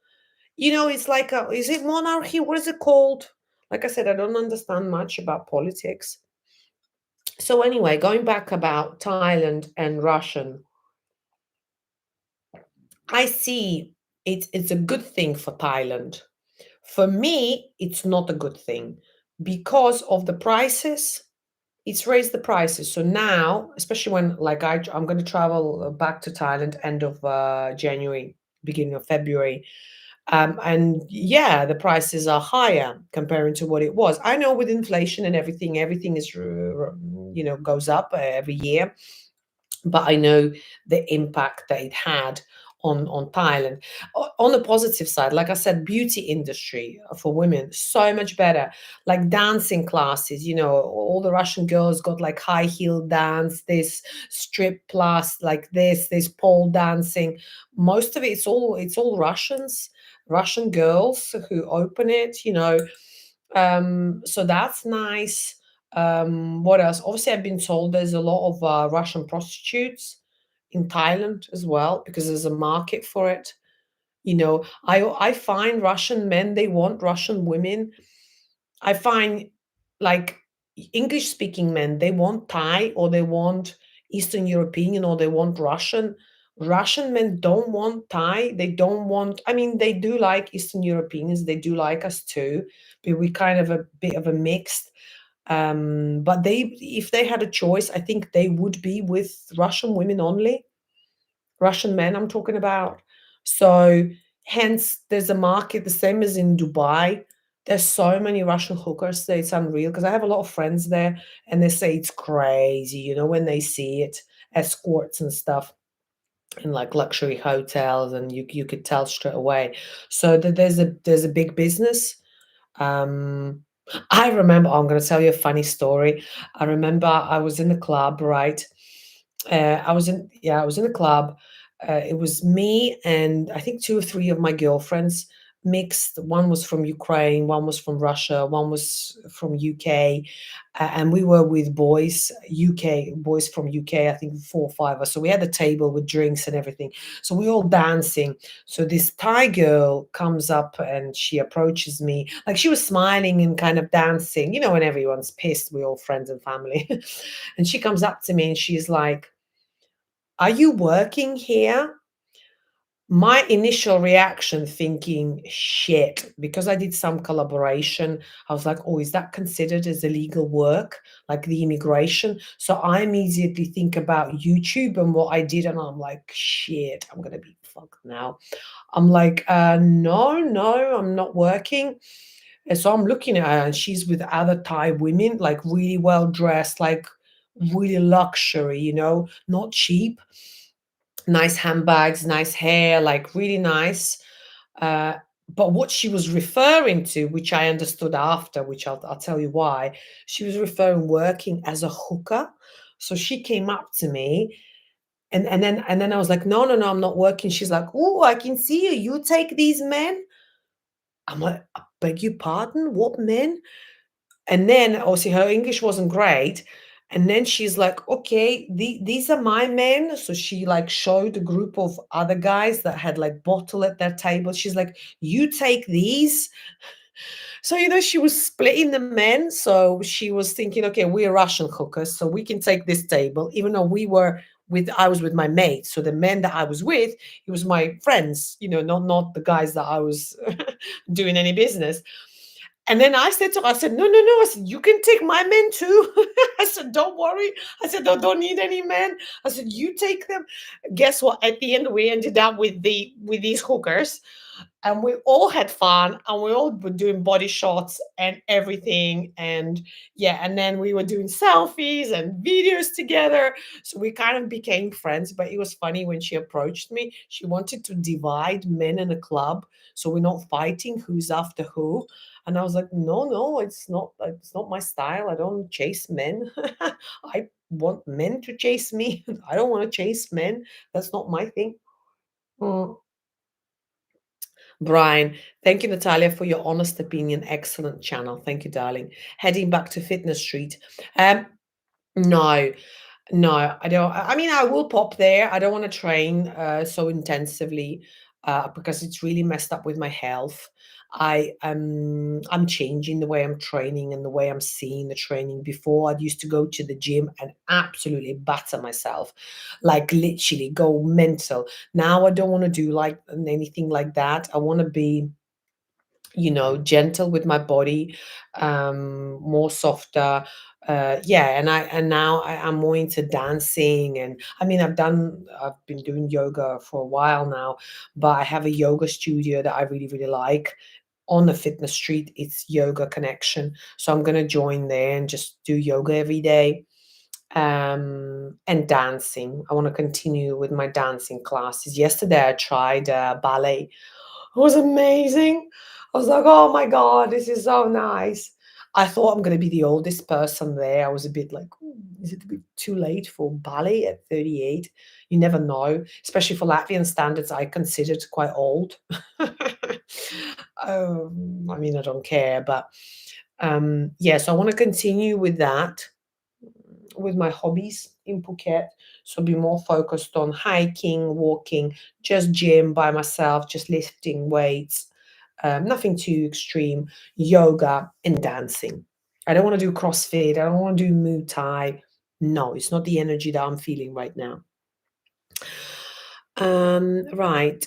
S1: It's like, is it monarchy? What is it called? Like I said, I don't understand much about politics. So anyway, going back about Thailand and Russian, I see it's a good thing for Thailand. For me, it's not a good thing because of the prices. it's raised the prices. So now, especially when like I'm going to travel back to Thailand end of January, beginning of February. And yeah, the prices are higher comparing to what it was. I know with inflation and everything, everything is, goes up every year, but I know the impact that it had on Thailand. On the positive side, like I said, beauty industry for women so much better. Like dancing classes, all the Russian girls got like high heel dance, this strip plus, like this pole dancing. Most of it's all Russian girls who open it. So that's nice. What else? Obviously, I've been told there's a lot of Russian prostitutes in Thailand as well because there's a market for it. I find Russian men, they want Russian women. I find like English speaking men, they want Thai or they want Eastern European or they want Russian. Russian men don't want Thai. They don't want, I mean, they do like Eastern Europeans. They do like us too, but we kind of a bit of a mixed. But if they had a choice, I think they would be with Russian women only. Russian men I'm talking about. So hence there's a market the same as in Dubai. There's so many Russian hookers there, it's unreal because I have a lot of friends there and they say it's crazy, when they see it, escorts and stuff in like luxury hotels, and you could tell straight away. So that there's a big business. Um, I remember, I'm going to tell you a funny story. I remember I was in the club, right? I was in a club. It was me and I think two or three of my girlfriends mixed. One was from Ukraine, one was from Russia, one was from UK, and we were with boys, UK boys from UK. I think four or five of us. So we had a table with drinks and everything. So we all dancing. So this Thai girl comes up and she approaches me, like she was smiling and kind of dancing. When everyone's pissed, we're all friends and family. And she comes up to me and she's like, "Are you working here?" My initial reaction thinking, shit, because I did some collaboration, I was like, oh, is that considered as illegal work, like the immigration? So I immediately think about YouTube and what I did, and I'm like, shit, I'm gonna be fucked now. I'm like, no, no, I'm not working. And so I'm looking at her, and she's with other Thai women, like really well dressed, like really luxury, not cheap, nice handbags, nice hair, like really nice. Uh, but what she was referring to, which I understood after, which I'll tell you why, she was referring working as a hooker. So she came up to me, and then I was like, no, no, no, I'm not working. She's like, oh, I can see you. You take these men. I'm like, I beg your pardon, what men? And then obviously her English wasn't great. And then she's like, okay, these are my men. So she like showed a group of other guys that had like bottle at their table. She's like, you take these. So, she was splitting the men. So she was thinking, okay, we're Russian hookers, so we can take this table, even though I was with my mate. So the men that I was with, it was my friends, not the guys that I was doing any business. And then I said to her, I said, no, no, no. I said, you can take my men too. I said, don't worry. I said, don't need any men. I said, you take them. Guess what? At the end, we ended up with these hookers, and we all had fun, and we all were doing body shots and everything. And yeah, and then we were doing selfies and videos together. So we kind of became friends. But it was funny when she approached me, she wanted to divide men in a club. So we're not fighting who's after who. And I was like, no, no, it's not my style. I don't chase men. I want men to chase me. I don't want to chase men. That's not my thing. Mm. Brian, thank you, Natalia, for your honest opinion. Excellent channel. Thank you, darling. Heading back to Fitness Street. Um, no, no, I don't. I mean, I will pop there. I don't want to train so intensively because it's really messed up with my health. I'm changing the way I'm training and the way I'm seeing the training. Before, I used to go to the gym and absolutely batter myself, like literally go mental. Now I don't want to do like anything like that. I want to be, gentle with my body, more softer, Yeah, and now I'm more into dancing, and I mean I've been doing yoga for a while now, but I have a yoga studio that I really really like on the fitness street. It's Yoga Connection, so I'm gonna join there and just do yoga every day. And dancing. I want to continue with my dancing classes. Yesterday I tried ballet. It was amazing. I was like, oh my God, this is so nice. I thought I'm going to be the oldest person there. I was a bit like, "Ooh, is it a bit too late for ballet at 38?" You never know, especially for Latvian standards. I considered quite old. I mean, I don't care, but yeah, so I want to continue with that, with my hobbies in Phuket. So be more focused on hiking, walking, just gym by myself, just lifting weights, nothing too extreme, yoga and dancing. I don't want to do CrossFit. I don't want to do Muay Thai. No, it's not the energy that I'm feeling right now. Right.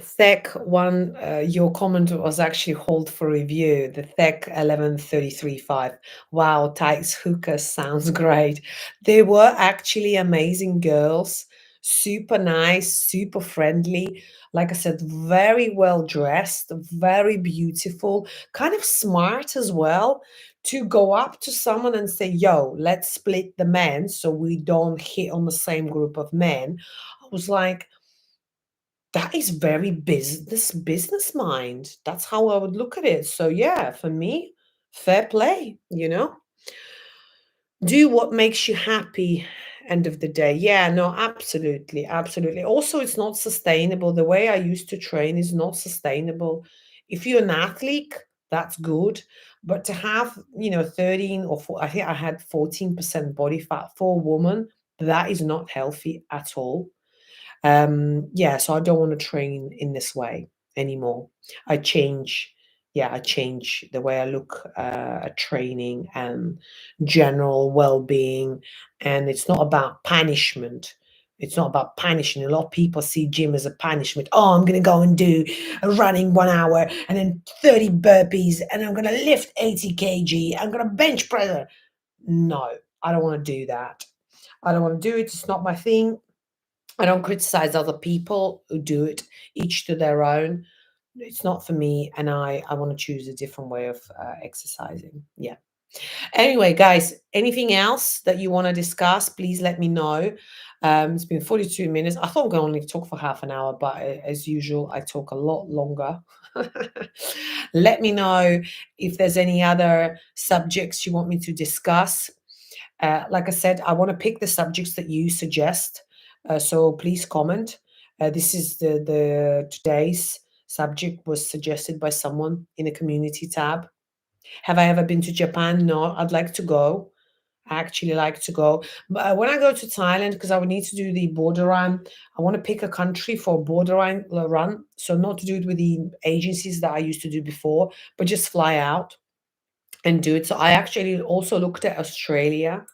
S1: Thec one, your comment was actually hold for review. The Thec 11335. Wow, Tykes Hooker sounds great. They were actually amazing girls, super nice, super friendly. Like I said, very well dressed, very beautiful, kind of smart as well. To go up to someone and say, "Yo, let's split the men so we don't hit on the same group of men." I was like, that is very business mind. That's how I would look at it. So yeah, for me, fair play, you know? Do what makes you happy, end of the day. Yeah, no, absolutely, absolutely. Also, it's not sustainable. The way I used to train is not sustainable. If you're an athlete, that's good. But to have, 13 or 4, I think I had 14% body fat for a woman, that is not healthy at all. Yeah, so I don't want to train in this way anymore. I change, yeah, I change the way I look at training and general well-being. And it's not about punishment. It's not about punishing. A lot of people see gym as a punishment. Oh, I'm going to go and do a running 1 hour and then 30 burpees and I'm going to lift 80 kg. I'm going to bench press. No, I don't want to do that. I don't want to do it. It's not my thing. I don't criticize other people who do it, each to their own. It's not for me, and I want to choose a different way of exercising. Yeah. Anyway, guys, anything else that you want to discuss, please let me know. It's been 42 minutes. I thought I'm going to only talk for half an hour, but as usual, I talk a lot longer. Let me know if there's any other subjects you want me to discuss. Like I said, I want to pick the subjects that you suggest. So please comment. This is the today's subject was suggested by someone in a community tab. Have I ever been to Japan? No, I'd like to go. I actually like to go. But when I go to Thailand, because I would need to do the border run, I want to pick a country for a border run. So not to do it with the agencies that I used to do before, but just fly out and do it. So I actually also looked at Australia,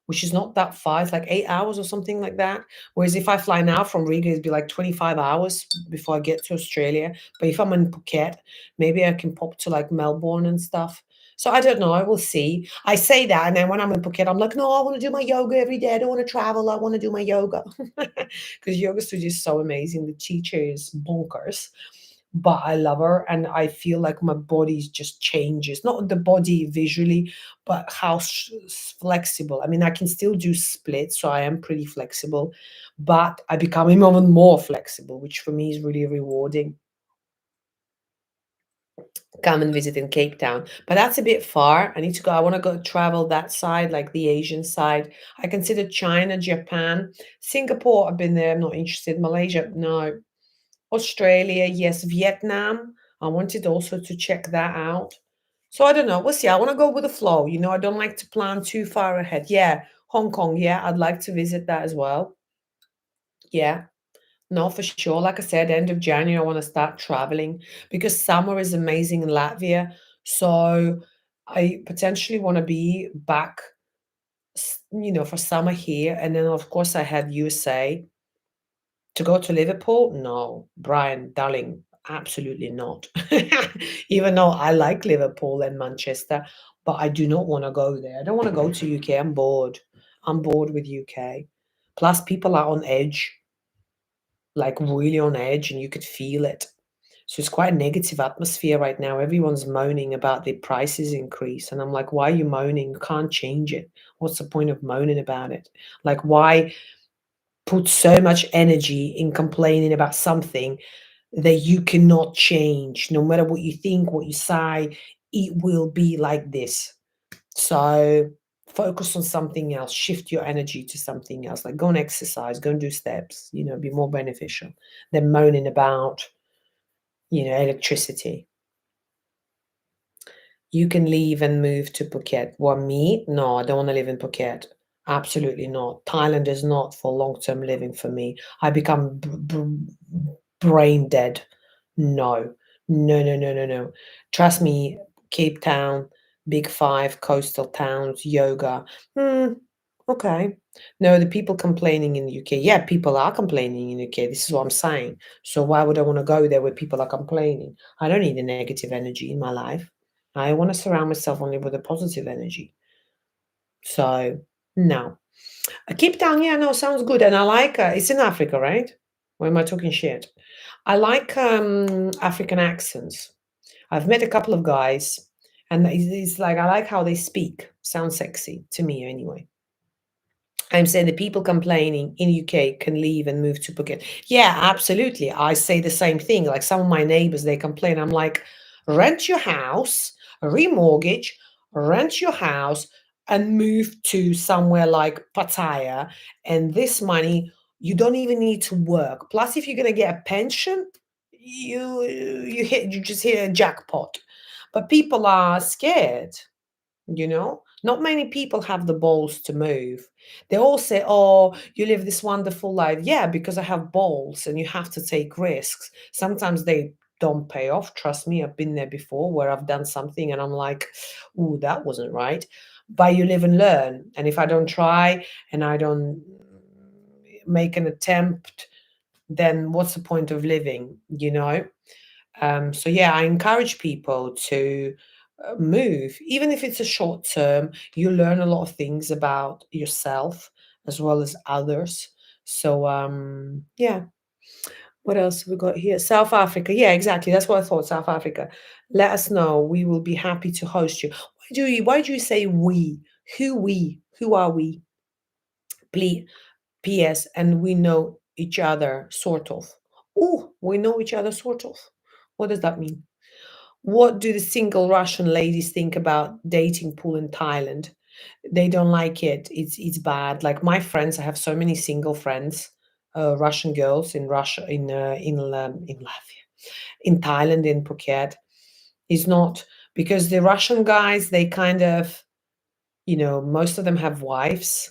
S1: which is not that far. It's like 8 hours or something like that. Whereas if I fly now from Riga, it'd be like 25 hours before I get to Australia. But if I'm in Phuket, maybe I can pop to like Melbourne and stuff. So I don't know. I will see. I say that, and then when I'm in Phuket, I'm like, no, I want to do my yoga every day. I don't want to travel. I want to do my yoga because yoga studio is so amazing. The teacher is bonkers, but I love her, and I feel like my body just changes. Not the body visually, but how flexible. I mean, I can still do splits, so I am pretty flexible, but I become even more flexible, which for me is really rewarding. Come and visit in Cape Town, but that's a bit far. I need to go. I want to go travel that side, like the Asian side. I consider China, Japan, Singapore. I've been there. I'm not interested. Malaysia, no. Australia, yes. Vietnam, I wanted also to check that out. So I don't know. We'll see. I want to go with the flow. I don't like to plan too far ahead. Yeah. Hong Kong, yeah. I'd like to visit that as well. Yeah. No, for sure. Like I said, end of January, I want to start traveling because summer is amazing in Latvia. So I potentially want to be back, for summer here. And then, of course, I had USA. To go to Liverpool? No. Brian, darling, absolutely not. Even though I like Liverpool and Manchester, but I do not want to go there. I don't want to go to UK. I'm bored. I'm bored with UK. Plus, people are on edge, like really on edge, and you could feel it. So it's quite a negative atmosphere right now. Everyone's moaning about the prices increase. And I'm like, why are you moaning? You can't change it. What's the point of moaning about it? Like, why put so much energy in complaining about something that you cannot change? No matter what you think, what you say, it will be like this. So focus on something else, shift your energy to something else, like go and exercise, go and do steps, be more beneficial than moaning about, electricity. You can leave and move to Phuket. Well, me? No, I don't want to live in Phuket. Absolutely not. Thailand is not for long-term living for me. I become brain dead. No, no, no, no, no, no. Trust me, Cape Town, Big Five, coastal towns, yoga. Hmm, okay. No, the people complaining in the UK. Yeah, people are complaining in the UK. This is what I'm saying. So why would I want to go there where people are complaining? I don't need a negative energy in my life. I want to surround myself only with a positive energy. So, no. Cape Town, yeah, no, sounds good. And I like it's in Africa, right? Or am I talking shit? I like African accents. I've met a couple of guys, and it's like I like how they speak. Sounds sexy to me, anyway. I'm saying the people complaining in UK can leave and move to Phuket. Yeah, absolutely. I say the same thing. Like some of my neighbors, they complain. I'm like, rent your house, remortgage, rent your house, and move to somewhere like Pattaya. And this money, you don't even need to work. Plus, if you're gonna get a pension, you just hit a jackpot. But people are scared. Not many people have the balls to move. They all say, oh, you live this wonderful life. Yeah, because I have balls and you have to take risks. Sometimes they don't pay off. Trust me, I've been there before where I've done something and I'm like, ooh, that wasn't right. But you live and learn. And if I don't try and I don't make an attempt, then what's the point of living? So yeah, I encourage people to move, even if it's a short term. You learn a lot of things about yourself as well as others. So yeah, what else have we got here? South Africa. Yeah, exactly. That's what I thought. South Africa. Let us know. We will be happy to host you. Why do you say we? Who we? Who are we? Please. PS, and we know each other sort of. Oh, we know each other sort of. What does that mean? What do the single Russian ladies think about dating pool in Thailand? They don't like it. It's bad. Like my friends, I have so many single friends, Russian girls in Russia, in Latvia, in Thailand, in Phuket. It's not because the Russian guys, they kind of, most of them have wives,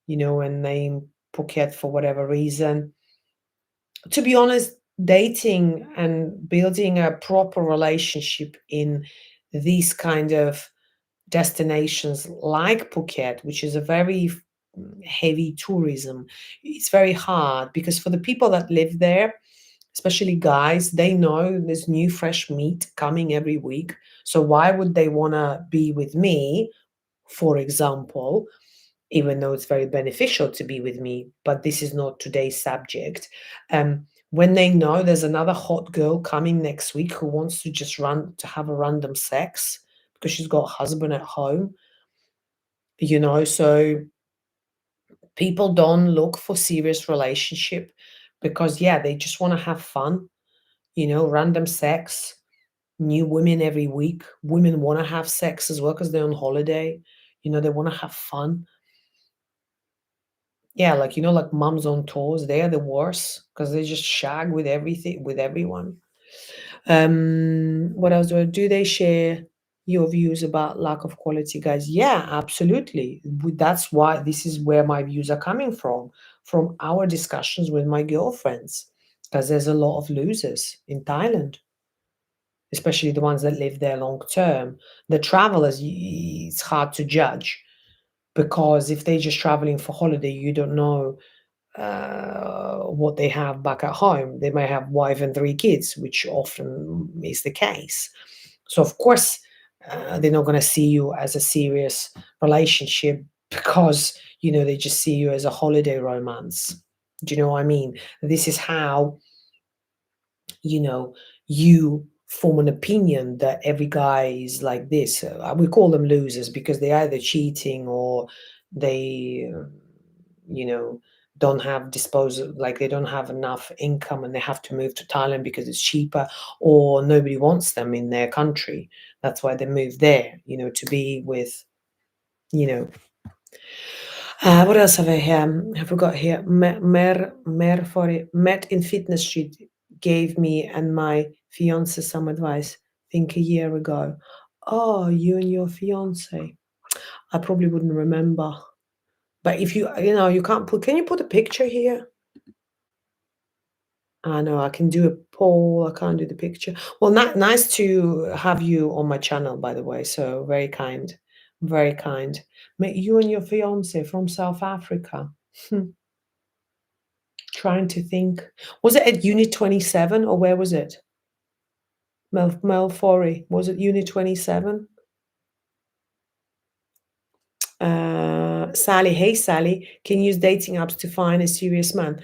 S1: and they in Phuket for whatever reason. To be honest, dating and building a proper relationship in these kind of destinations like Phuket, which is a very heavy tourism, it's very hard because for the people that live there, especially guys, they know there's new fresh meat coming every week. So why would they want to be with me, for example, even though it's very beneficial to be with me, but this is not today's subject. When they know there's another hot girl coming next week who wants to just run to have a random sex because she's got a husband at home, so people don't look for serious relationship because yeah, they just want to have fun, random sex, new women every week. Women want to have sex as well because they're on holiday, they want to have fun. Yeah, like, like moms on tours, they are the worst because they just shag with everything, with everyone. What else do they share your views about lack of quality, guys? Yeah, absolutely. That's why this is where my views are coming from our discussions with my girlfriends, because there's a lot of losers in Thailand, especially the ones that live there long term. The travelers, it's hard to judge because if they're just traveling for holiday, you don't know what they have back at home. They may have wife and three kids, which often is the case. So of course, they're not going to see you as a serious relationship because they just see you as a holiday romance. Do you know what I mean? This is how you know you form an opinion that every guy is like this. We call them losers because they're either cheating or they you know don't have disposal, like they don't have enough income and they have to move to Thailand because it's cheaper, or nobody wants them in their country. That's why they move there, to be with you know what else have I here? Have we got here? Mer for it. Met in fitness street gave me and my fiance some advice. Think a year ago. Oh, you and your fiance. I probably wouldn't remember. But if you can't put. Can you put a picture here? I know I can do a poll. I can't do the picture. Well, nice to have you on my channel, by the way. So very kind, very kind. Met you and your fiance from South Africa. Trying to think. Was it at Unit 27 or where was it? Melfori. Was it Unit 27? Sally. Hey, Sally. Can you use dating apps to find a serious man?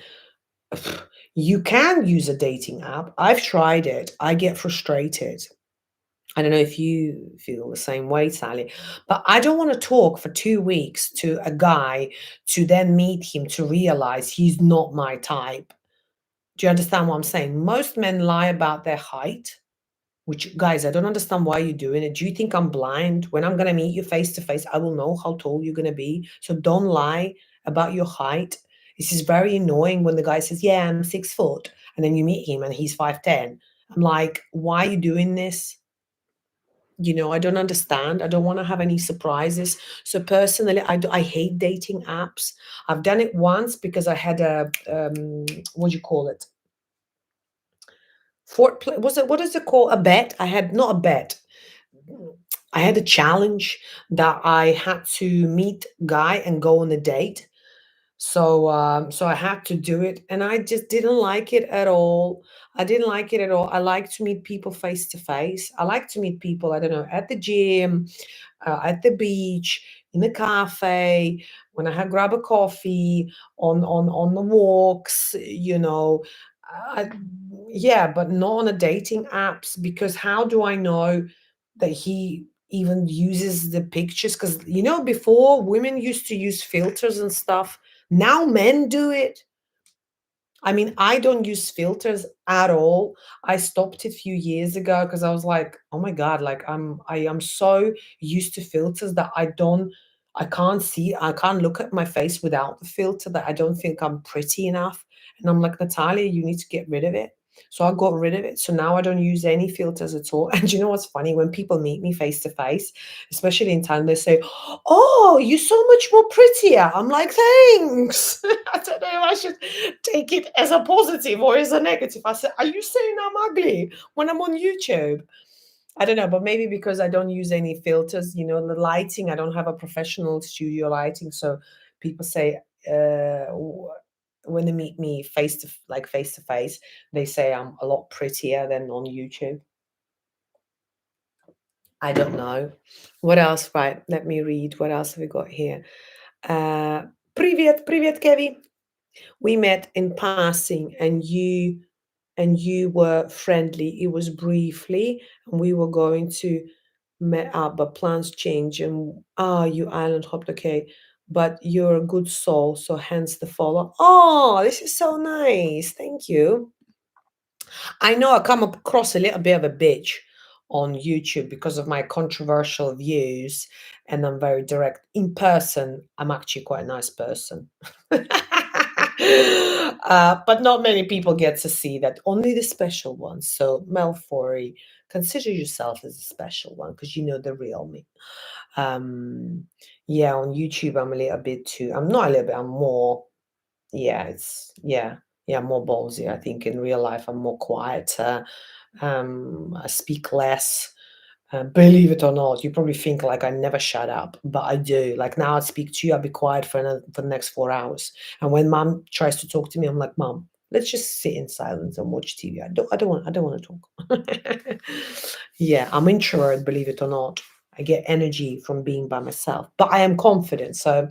S1: You can use a dating app. I've tried it. I get frustrated. I don't know if you feel the same way, Sally, but I don't want to talk for 2 weeks to a guy to then meet him to realize he's not my type. Do you understand what I'm saying? Most men lie about their height, which, guys, I don't understand why you're doing it. Do you think I'm blind? When I'm going to meet you face to face, I will know how tall you're going to be. So don't lie about your height. This is very annoying when the guy says, yeah, I'm 6 foot. And then you meet him and he's 5'10". I'm like, why are you doing this? I don't understand. I don't want to have any surprises. So personally, I hate dating apps. I've done it once because I had a, what do you call it? Was it, what is it called? A bet? I had, not a bet. I had a challenge that I had to meet guy and go on a date. So I had to do it, and I just didn't like it at all. I didn't like it at all. I like to meet people face to face. I like to meet people, I don't know, at the gym, at the beach, in the cafe, when I had grab a coffee, on the walks, I, yeah, but not on the dating apps, because how do I know that he even uses the pictures? Because before, women used to use filters and stuff. Now men do it. I mean, I don't use filters at all. I stopped it a few years ago because I was like, oh my God, like I am so used to filters that I can't look at my face without the filter, that I don't think I'm pretty enough. And I'm like, Natalia, you need to get rid of it. So I got rid of it. So now I don't use any filters at all. And you know what's funny? When people meet me face to face, especially in Thailand, they say, oh, you're so much more prettier. I'm like, thanks. I don't know if I should take it as a positive or as a negative. I said, are you saying I'm ugly when I'm on YouTube? I don't know, but maybe because I don't use any filters, the lighting, I don't have a professional studio lighting. So people say, when they meet me face to face, they say I'm a lot prettier than on YouTube. I don't know. What else? Right, let me read. What else have we got here? Привет, Kevin. We met in passing, and you were friendly. It was briefly, and we were going to meet up, but plans change. And you island hopped, okay. But you're a good soul, so hence the follow. Oh, this is so nice. Thank you. I know I come across a little bit of a bitch on YouTube because of my controversial views, and I'm very direct. In person, I'm actually quite a nice person. But not many people get to see that, only the special ones. So, Mel Forey, consider yourself as a special one because you know the real me. Yeah, on YouTube, I'm a little bit too, I'm not a little bit, I'm more, yeah, yeah, more ballsy. I think in real life I'm more quieter. I speak less. Believe it or not, you probably think like I never shut up, but I do. Like now, I speak to you, I'll be quiet for the next 4 hours. And when mom tries to talk to me, I'm like, Mom, Let's just sit in silence and watch TV. I don't want to talk. Yeah, I'm introvert, believe it or not. I get energy from being by myself, but I am confident. So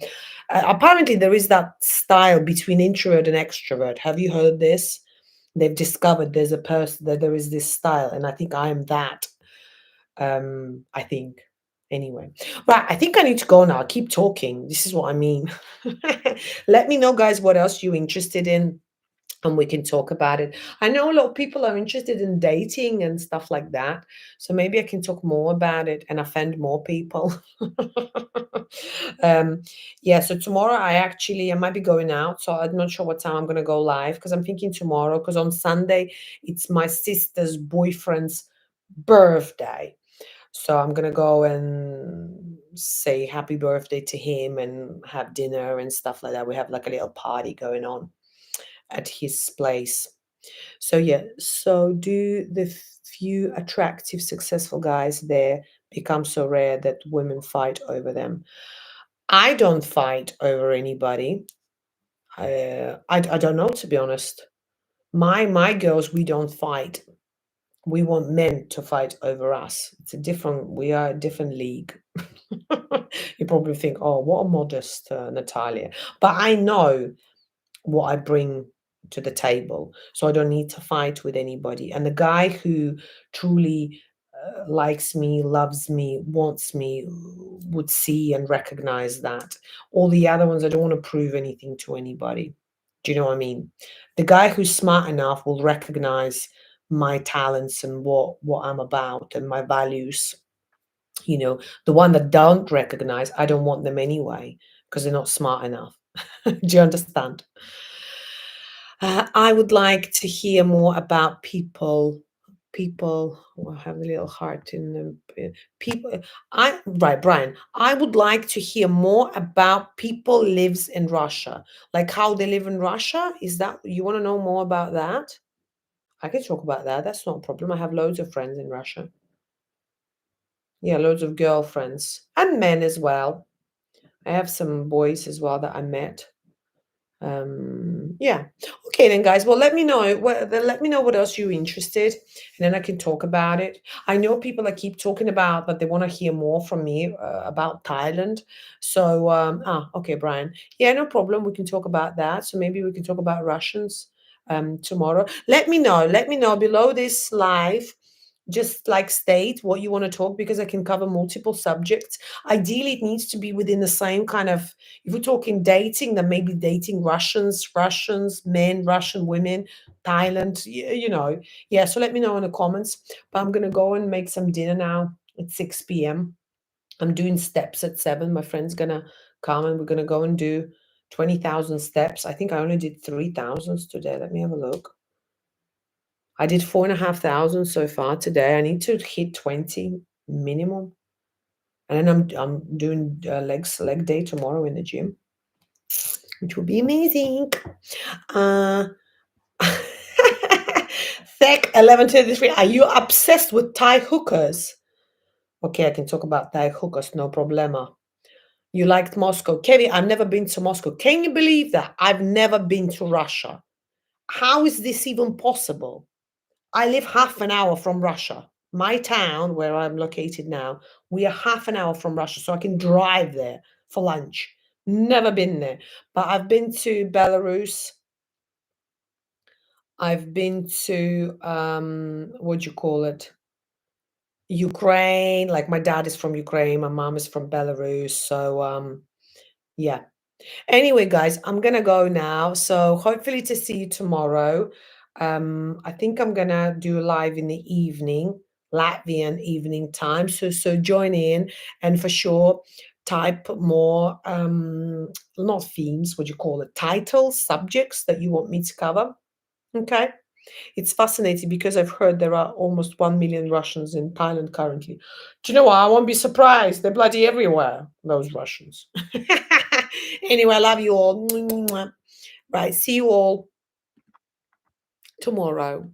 S1: apparently there is that style between introvert and extrovert. Have you heard this? They've discovered there's a person that there is this style, and I think I am that. I think. Anyway, right. I think I need to go now. I keep talking. This is what I mean. Let me know, guys, what else you're interested in, and we can talk about it. I know a lot of people are interested in dating and stuff like that. So maybe I can talk more about it and offend more people. um, yeah, so tomorrow I might be going out. So I'm not sure what time I'm going to go live because I'm thinking tomorrow because on Sunday it's my sister's boyfriend's birthday. So I'm gonna go and say happy birthday to him and have dinner and stuff like that. We have like a little party going on at his place. So yeah, so do the few attractive, successful guys there become so rare that women fight over them? I don't fight over anybody. I don't know, to be honest. My girls, we don't fight. We want men to fight over us. We are a different league. You probably think, oh, what a modest Natalia. But I know what I bring to the table. So I don't need to fight with anybody. And the guy who truly likes me, loves me, wants me, would see and recognize that. All the other ones, I don't want to prove anything to anybody. Do you know what I mean? The guy who's smart enough will recognize my talents and what I'm about and my values. The one that don't recognize, I don't want them anyway because they're not smart enough. Do you understand? I would like to hear more about people. People will have a little heart in them. People, I right, Brian. I would like to hear more about people lives in Russia, like how they live in Russia. Is that you want to know more about that? I can talk about that. That's not a problem. I have loads of friends in Russia. Yeah, loads of girlfriends and men as well. I have some boys as well that I met. Yeah. Okay then, guys. Well, let me know what else you're interested, and then I can talk about it. I know people that keep talking about that they want to hear more from me about Thailand. So okay, Brian. Yeah, no problem. We can talk about that. So maybe we can talk about Russians tomorrow. Let me know. Let me know below this live. Just like state what you want to talk because I can cover multiple subjects. Ideally, it needs to be within the same kind of, if we're talking dating, then maybe dating Russians, men, Russian women, Thailand, Yeah, so let me know in the comments. But I'm going to go and make some dinner now. It's 6 p.m. I'm doing steps at 7. My friend's going to come and we're going to go and do 20,000 steps. I think I only did 3,000 today. Let me have a look. I did 4,500 so far today. I need to hit 20 minimum. And then I'm doing leg day tomorrow in the gym, which will be amazing. Uh, Tech 1123. Are you obsessed with Thai hookers? Okay, I can talk about Thai hookers, no problema. You liked Moscow. Kevin, I've never been to Moscow. Can you believe that? I've never been to Russia. How is this even possible? I live half an hour from Russia. My town, where I'm located now, we are half an hour from Russia, so I can drive there for lunch. Never been there. But I've been to Belarus. I've been to what do you call it? Ukraine. Like my dad is from Ukraine, my mom is from Belarus. So yeah. Anyway, guys, I'm gonna go now. So hopefully to see you tomorrow. I think I'm gonna do a live in the evening, Latvian evening time. So join in and for sure type more not themes, what do you call it? Titles, subjects that you want me to cover. Okay. It's fascinating because I've heard there are almost 1 million Russians in Thailand currently. Do you know what? I won't be surprised. They're bloody everywhere, those Russians. Anyway, I love you all. Right. See you all tomorrow.